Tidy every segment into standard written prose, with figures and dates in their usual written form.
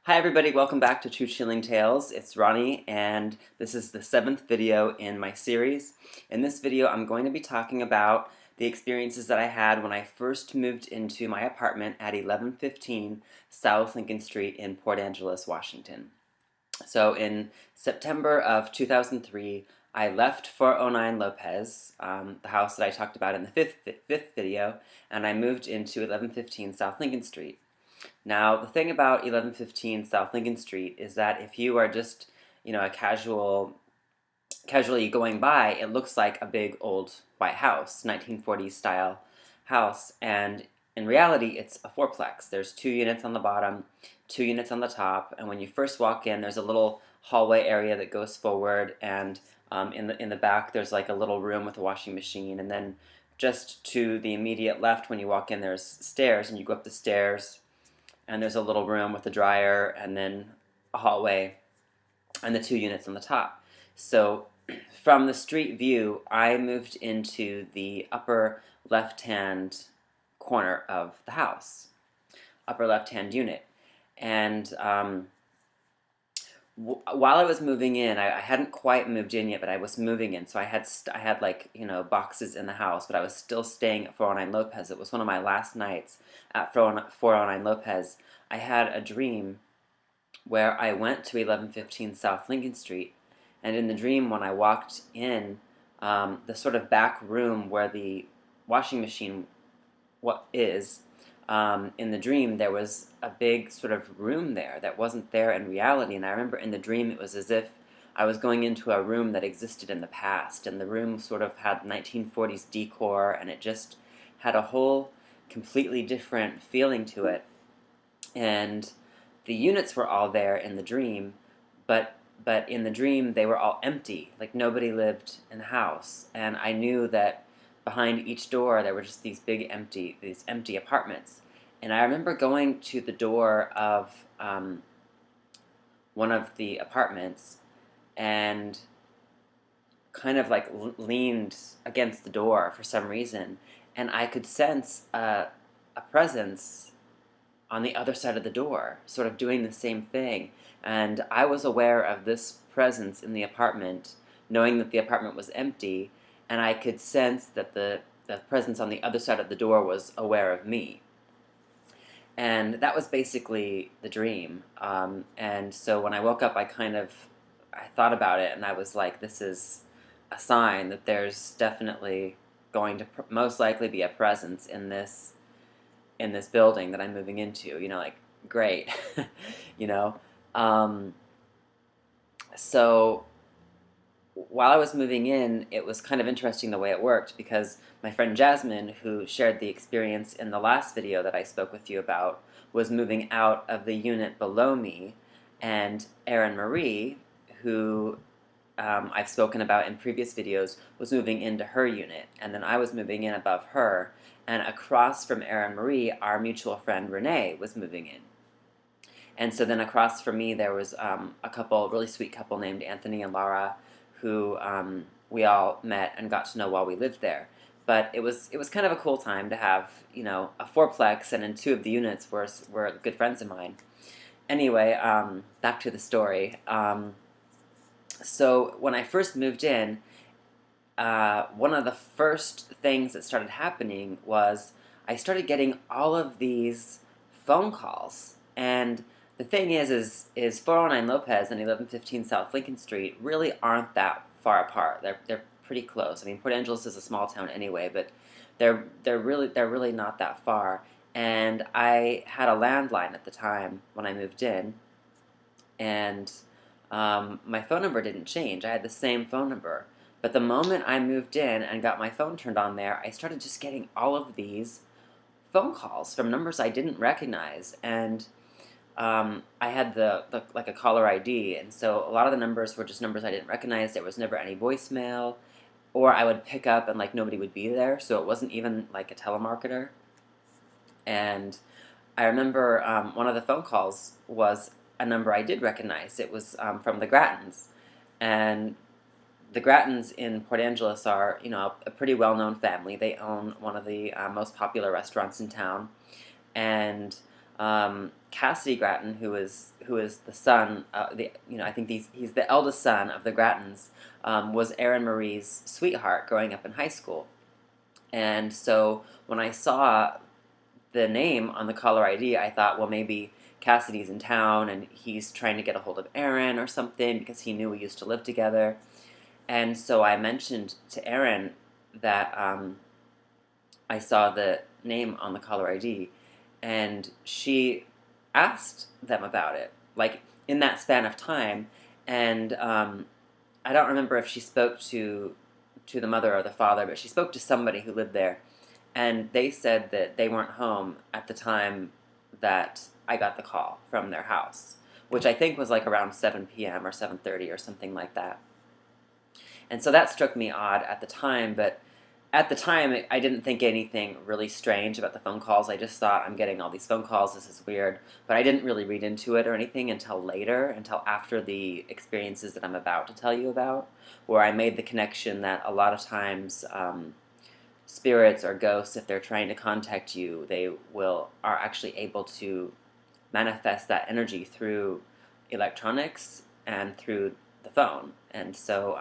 Hi everybody, welcome back to True Chilling Tales. It's Ronnie and this is the 7th video in my series. In this video I'm going to be talking about the experiences that I had when I first moved into my apartment at 1115 South Lincoln Street in Port Angeles, Washington. So in September of 2003, I left 409 Lopez, the house that I talked about in the fifth video, and I moved into 1115 South Lincoln Street. Now, the thing about 1115 South Lincoln Street is that if you are just, a casually going by, it looks like a big old white house, 1940s style house, and in reality, it's a fourplex. There's 2 units on the bottom, 2 units on the top, and when you first walk in, there's a little hallway area that goes forward, and in the back, there's like a little room with a washing machine, and then just to the immediate left, when you walk in, there's stairs, and you go up the stairs and there's a little room with a dryer and then a hallway and the 2 units on the top. So from the street view, I moved into the upper left-hand corner of the house, upper left-hand unit. And while I was moving in, I hadn't quite moved in yet, but I was moving in. So I had like, boxes in the house, but I was still staying at 409 Lopez. It was one of my last nights at 409 Lopez. I had a dream where I went to 1115 South Lincoln Street, and in the dream, when I walked in, the sort of back room where the washing machine is, in the dream, there was a big sort of room there that wasn't there in reality. And I remember in the dream, it was as if I was going into a room that existed in the past. And the room sort of had 1940s decor, and it just had a whole completely different feeling to it. And the units were all there in the dream, but in the dream, they were all empty. Like nobody lived in the house. And I knew that behind each door there were just these empty apartments. And I remember going to the door of one of the apartments and kind of like leaned against the door for some reason, and I could sense a presence on the other side of the door, sort of doing the same thing. And I was aware of this presence in the apartment, knowing that the apartment was empty, and I could sense that the presence on the other side of the door was aware of me. And that was basically the dream. And so when I woke up, I thought about it, and I was like, this is a sign that there's definitely going to most likely be a presence in this building that I'm moving into. Like, great. you know. So while I was moving in, it was kind of interesting the way it worked, because my friend Jasmine, who shared the experience in the last video that I spoke with you about, was moving out of the unit below me, and Erin Marie, who I've spoken about in previous videos, was moving into her unit, and then I was moving in above her, and across from Erin Marie, our mutual friend Renee was moving in. And so then across from me there was a really sweet couple named Anthony and Laura, who we all met and got to know while we lived there. But it was kind of a cool time to have, a fourplex, and in 2 of the units were good friends of mine. Anyway, back to the story. So when I first moved in, one of the first things that started happening was I started getting all of these phone calls. And the thing is 409 Lopez and 1115 South Lincoln Street really aren't that far apart. They're pretty close. I mean, Port Angeles is a small town anyway, but they're really not that far. And I had a landline at the time when I moved in, and my phone number didn't change. I had the same phone number. But the moment I moved in and got my phone turned on there, I started just getting all of these phone calls from numbers I didn't recognize. And I had like a caller ID, and so a lot of the numbers were just numbers I didn't recognize. There was never any voicemail, or I would pick up and like nobody would be there, so it wasn't even like a telemarketer. And I remember one of the phone calls was a number I did recognize. It was from the Grattans, and the Grattans in Port Angeles are, a pretty well-known family. They own one of the most popular restaurants in town, and Cassidy Grattan, who is the son, I think he's the eldest son of the Grattans, was Erin Marie's sweetheart growing up in high school. And so when I saw the name on the caller ID, I thought, well, maybe Cassidy's in town and he's trying to get a hold of Erin or something because he knew we used to live together. And so I mentioned to Erin that I saw the name on the caller ID, and she asked them about it, like in that span of time. And I don't remember if she spoke to the mother or the father, but she spoke to somebody who lived there, and they said that they weren't home at the time that I got the call from their house, which I think was like around 7 p.m. or 7:30 or something like that. And so that struck me odd at the time, but at the time I didn't think anything really strange about the phone calls. I just thought, I'm getting all these phone calls, this is weird. But I didn't really read into it or anything until later, until after the experiences that I'm about to tell you about, where I made the connection that a lot of times spirits or ghosts, if they're trying to contact you, are actually able to manifest that energy through electronics and through the phone. And so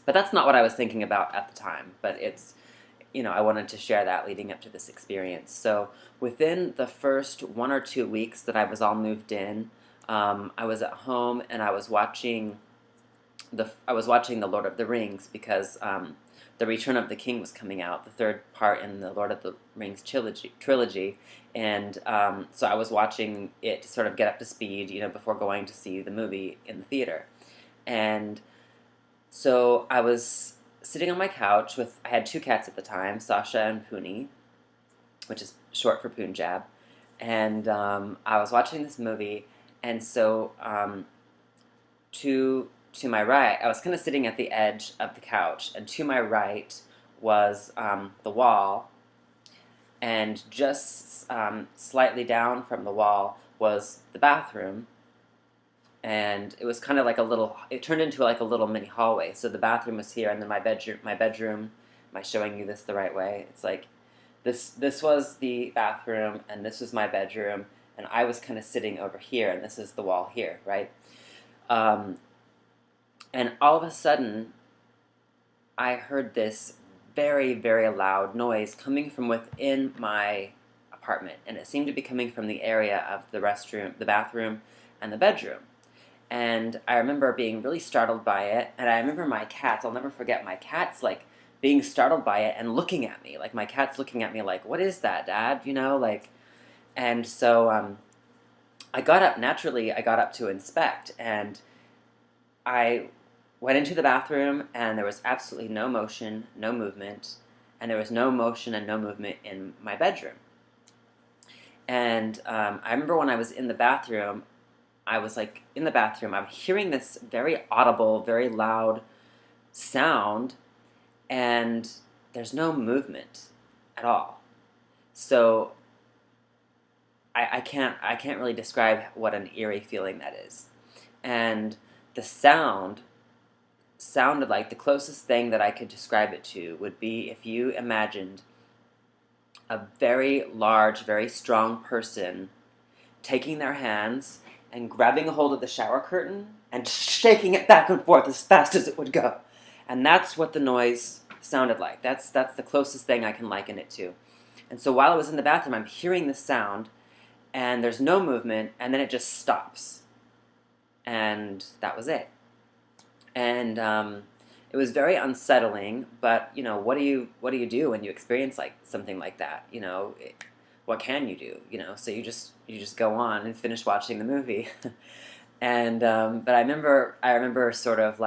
but that's not what I was thinking about at the time. But I wanted to share that leading up to this experience. So within the first 1 or 2 weeks that I was all moved in, I was at home and I was watching the Lord of the Rings because the Return of the King was coming out, the third part in the Lord of the Rings trilogy, and so I was watching it to sort of get up to speed, before going to see the movie in the theater, and so I was sitting on my couch I had 2 cats at the time, Sasha and Puni, which is short for Punjab, and I was watching this movie, and so to my right, I was kind of sitting at the edge of the couch, and to my right was the wall, and just slightly down from the wall was the bathroom. And it was kind of like it turned into like a little mini hallway. So the bathroom was here, and then my bedroom, am I showing you this the right way? It's like, this was the bathroom, and this was my bedroom, and I was kind of sitting over here, and this is the wall here, right? And all of a sudden, I heard this very, very loud noise coming from within my apartment, and it seemed to be coming from the area of the bathroom, and the bedroom. And I remember being really startled by it, and I remember my cats, I'll never forget my cats, like, being startled by it and looking at me, like, my cat's looking at me like, what is that, Dad, and so I got up to inspect, and I went into the bathroom, and there was absolutely no motion, no movement, and there was no motion and no movement in my bedroom. And I remember when I was in the bathroom, I was in the bathroom, I'm hearing this very audible, very loud sound, and there's no movement at all. So I can't really describe what an eerie feeling that is. And the sounded like, the closest thing that I could describe it to would be if you imagined a very large, very strong person taking their hands and grabbing a hold of the shower curtain and shaking it back and forth as fast as it would go. And that's what the noise sounded like. That's the closest thing I can liken it to. And so while I was in the bathroom, I'm hearing this sound, and there's no movement, and then it just stops. And that was it. And it was very unsettling, but, what do you do when you experience something like that? What can you do? So you just go on and finish watching the movie. And but I remember sort of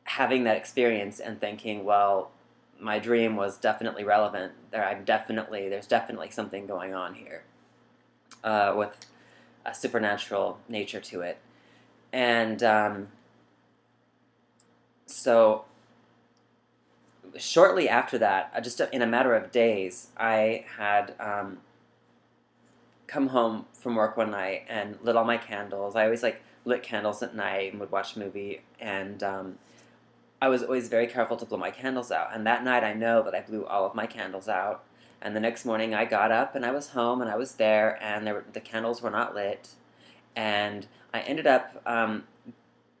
having that experience and thinking, well, my dream was definitely relevant. There's definitely something going on here with a supernatural nature to it. And so shortly after that, just in a matter of days, I had come home from work one night and lit all my candles. I always lit candles at night and would watch a movie, and I was always very careful to blow my candles out. And that night, I know that I blew all of my candles out, And the next morning I got up and I was home and I was there, and the candles were not lit. And I ended up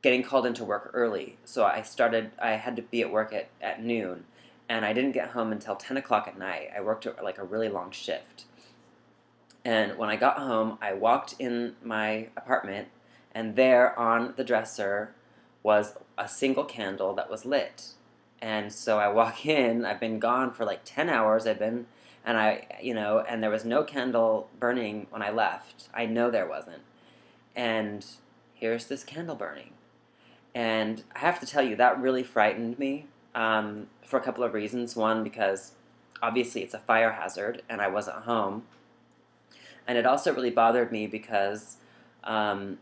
getting called into work early. So I had to be at work at noon. And I didn't get home until 10 o'clock at night. I worked like a really long shift. And when I got home, I walked in my apartment, and there on the dresser was a single candle that was lit. And so I walk in, I've been gone for like 10 hours, and there was no candle burning when I left. I know there wasn't. And here's this candle burning. And I have to tell you, that really frightened me for a couple of reasons. One, because obviously it's a fire hazard, and I wasn't home. And it also really bothered me because, in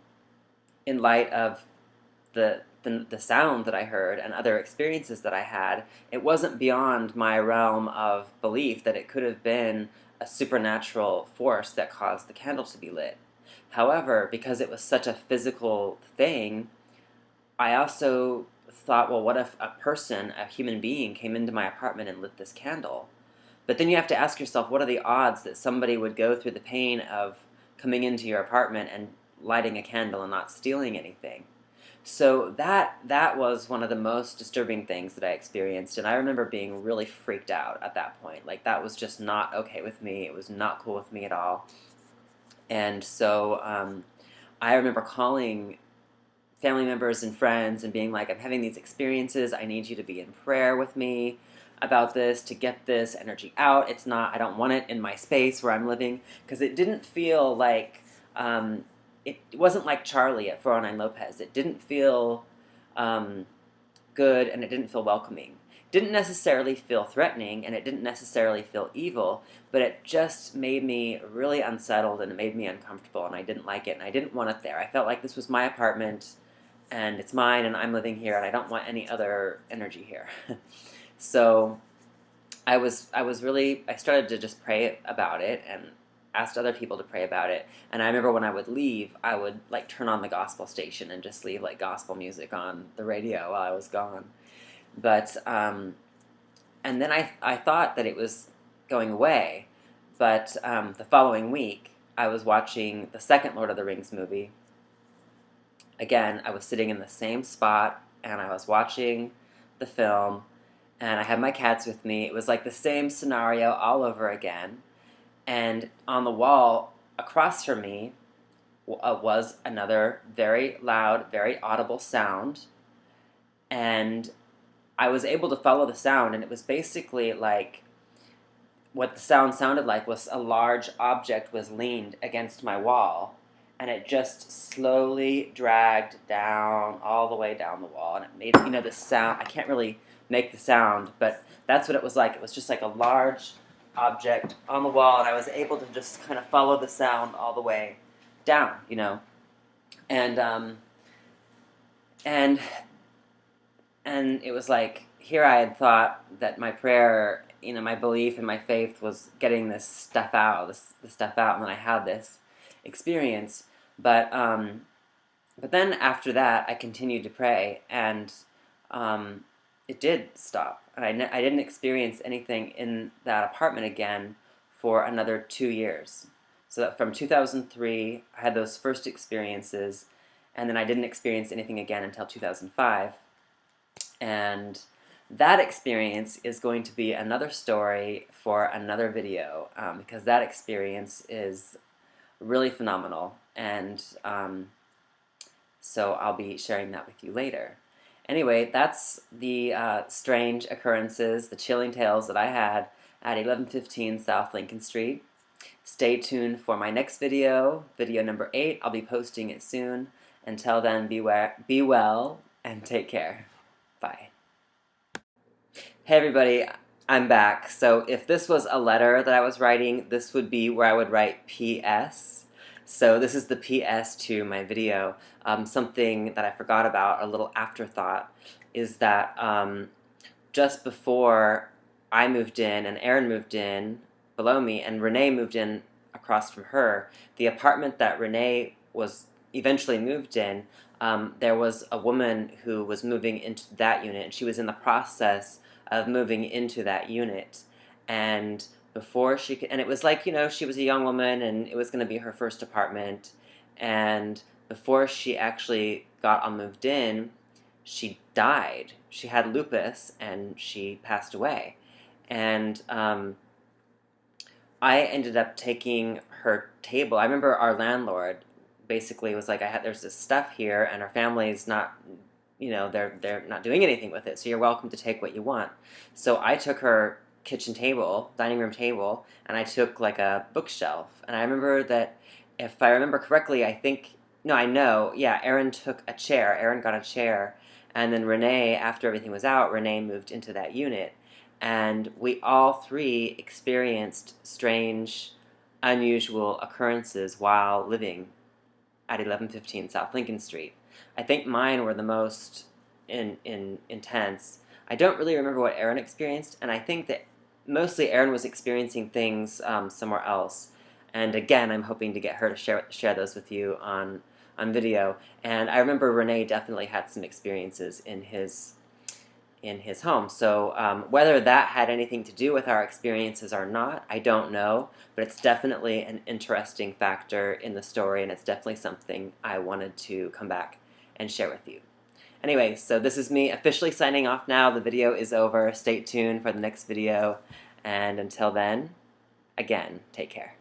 light of the sound that I heard and other experiences that I had, it wasn't beyond my realm of belief that it could have been a supernatural force that caused the candle to be lit. However, because it was such a physical thing, I also thought, well, what if a human being, came into my apartment and lit this candle? But then you have to ask yourself, what are the odds that somebody would go through the pain of coming into your apartment and lighting a candle and not stealing anything? So that was one of the most disturbing things that I experienced, and I remember being really freaked out at that point. Like, that was just not okay with me. It was not cool with me at all. And so I remember calling family members and friends and being like, I'm having these experiences. I need you to be in prayer with me about this, to get this energy out. I don't want it in my space where I'm living, because it didn't feel like, it wasn't like Charlie at 409 Lopez. It didn't feel good, and it didn't feel welcoming. It didn't necessarily feel threatening, and it didn't necessarily feel evil, but it just made me really unsettled, and it made me uncomfortable, and I didn't like it, and I didn't want it there. I felt like this was my apartment, and it's mine, and I'm living here, and I don't want any other energy here. So I started to just pray about it and asked other people to pray about it. And I remember when I would leave, I would like turn on the gospel station and just leave like gospel music on the radio while I was gone. But and then I thought that it was going away. But the following week, I was watching the second Lord of the Rings movie. Again, I was sitting in the same spot, and I was watching the film, and I had my cats with me. It was like the same scenario all over again. And on the wall across from me was another very loud, very audible sound. And I was able to follow the sound, and it was basically like, what the sound sounded like was a large object was leaned against my wall, and it just slowly dragged down, all the way down the wall, and it made, this sound. I can't really make the sound, but that's what it was like. It was just like a large object on the wall, and I was able to just kind of follow the sound all the way down, and and it was like, here I had thought that my prayer, my belief and my faith was getting this stuff out, and then I had this experience, but then after that I continued to pray, and it did stop, and I didn't experience anything in that apartment again for another 2 years. So that from 2003, I had those first experiences, and then I didn't experience anything again until 2005. And that experience is going to be another story for another video, because that experience is really phenomenal, and so I'll be sharing that with you later. Anyway, that's the strange occurrences, the chilling tales that I had at 1115 South Lincoln Street. Stay tuned for my next video, video number 8. I'll be posting it soon. Until then, be well, and take care. Bye. Hey everybody, I'm back. So if this was a letter that I was writing, this would be where I would write PS. So this is the PS to my video. Something that I forgot about, a little afterthought, is that just before I moved in and Erin moved in below me and Renee moved in across from her, the apartment that Renee was eventually moved in, there was a woman who was moving into that unit, and she was in the process of moving into that unit. And before she could, and it was like, she was a young woman and it was going to be her first apartment. And before she actually got all moved in, she died. She had lupus and she passed away. And I ended up taking her table. I remember our landlord basically was like, there's this stuff here, and our family's not, they're not doing anything with it. So you're welcome to take what you want. So I took her kitchen table, dining room table, and I took like a bookshelf. And I remember that, if I remember correctly, I think, no, I know, yeah, Erin took a chair. Erin got a chair, and then Renee, after everything was out, Renee moved into that unit. And we all three experienced strange, unusual occurrences while living at 1115 South Lincoln Street. I think mine were the most intense. I don't really remember what Erin experienced, and I think that mostly Erin was experiencing things somewhere else. And again, I'm hoping to get her to share those with you on video. And I remember Renee definitely had some experiences in his home. So whether that had anything to do with our experiences or not, I don't know, but it's definitely an interesting factor in the story, and it's definitely something I wanted to come back and share with you. Anyway, so this is me officially signing off now. The video is over. Stay tuned for the next video, and until then, again, take care.